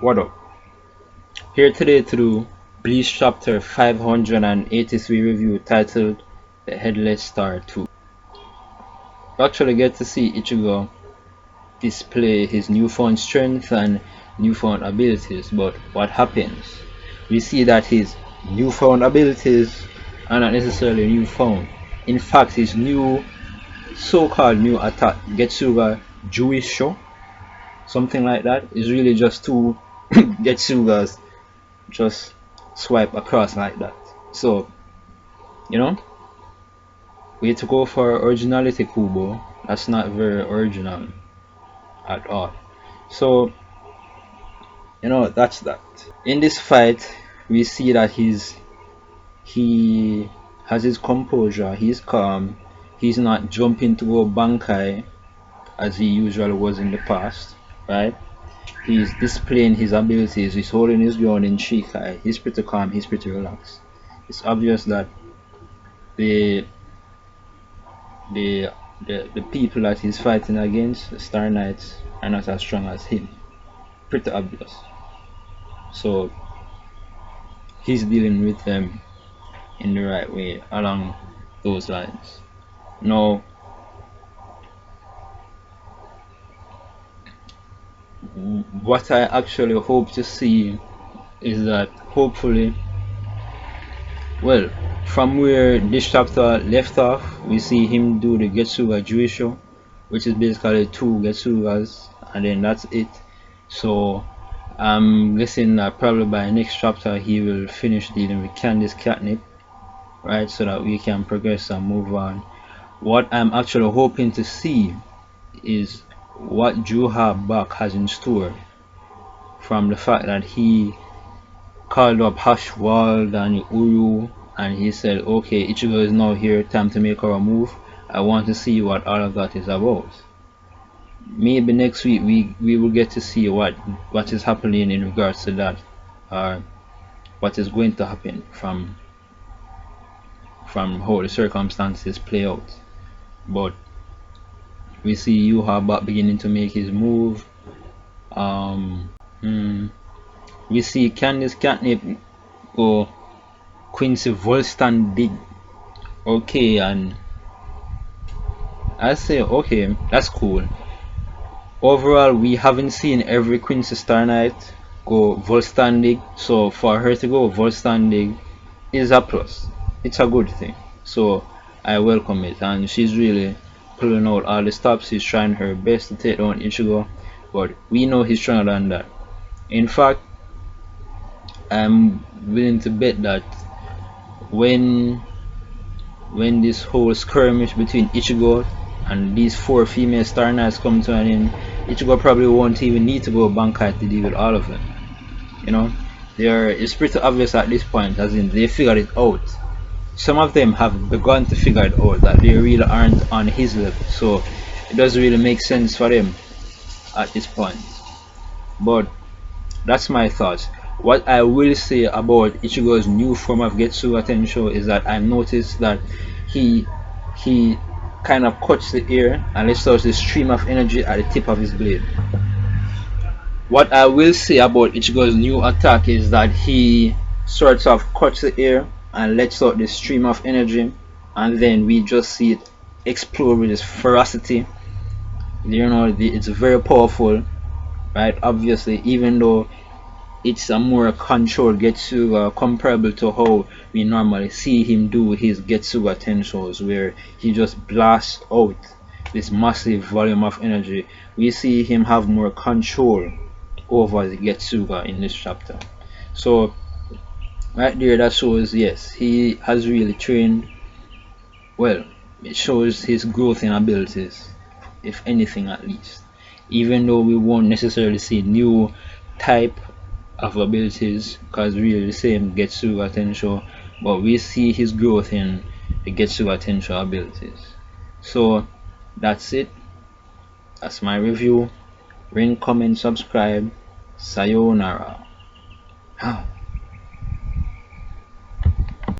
What up? Here today to do Bleach chapter 583 review titled The Headless Star 2. We actually get to see Ichigo display his newfound strength and newfound abilities, but what happens? We see that his newfound abilities are not necessarily newfound. In fact, his new so-called new attack, Getsuga Juisho, something like that, is really just two Getsugas just swipe across like that. So, you know, we had to go for originality, Kubo. That's not very original at all. So, that's that. In this fight, we see that he has his composure, he's calm, he's not jumping to go bankai as he usually was in the past, right? He's displaying his abilities, he's holding his ground in Shikai, he's pretty calm, he's pretty relaxed. It's obvious that the people that he's fighting against, the Star Knights, are not as strong as him. Pretty obvious. So he's dealing with them in the right way along those lines. Now, what I actually hope to see is that hopefully, well, from where this chapter left off, we see him do the Getsuga Juisho, which is basically two Getsugas, and then that's it. So I'm guessing that probably by next chapter he will finish dealing with Candice Catnip, right, so that we can progress and move on. What I'm actually hoping to see is what Juha Bak has in store, from the fact that he called up Hashwald and Uru and he said, okay, Ichigo is now here, time to make our move. I want to see what all of that is about. Maybe next week we will get to see what is happening in regards to that, or what is going to happen from how the circumstances play out. But we see Yuha Bak beginning to make his move. We see Candice Catnip go Quincy Volstan big. Okay, and I say okay, that's cool. Overall, we haven't seen every Quincy Star Knight go Volstandig, so for her to go Volstandig is a plus. It's a good thing, so I welcome it, and she's really pulling out all the stops. She's trying her best to take down Ichigo, but we know he's stronger than that. In fact, I'm willing to bet that when this whole skirmish between Ichigo and these 4 female Star Knights come to an end, Ichigo probably won't even need to go Bankai to deal with all of them. It's pretty obvious at this point, as in they figured it out. Some of them have begun to figure it out that they really aren't on his level, so it doesn't really make sense for them at this point. But that's my thoughts. What I will say about Ichigo's new form of Getsuga Tensho is that I noticed that he kind of cuts the air and lets out the stream of energy at the tip of his blade. What I will say about Ichigo's new attack is that he sort of cuts the air and lets out the stream of energy, and then we just see it explode with its ferocity. It's very powerful, right? Obviously, even though it's a more controlled Getsuga comparable to how we normally see him do his Getsuga Tenshos, where he just blasts out this massive volume of energy. We see him have more control over the Getsuga in this chapter. So right there, that shows, yes, he has really trained well. It shows his growth in abilities, if anything, at least, even though we won't necessarily see new type of abilities, because really the same Getsuga Tensho, but we see his growth in the Getsuga Tensho abilities. So that's it. That's my review. Ring, comment, subscribe. Sayonara.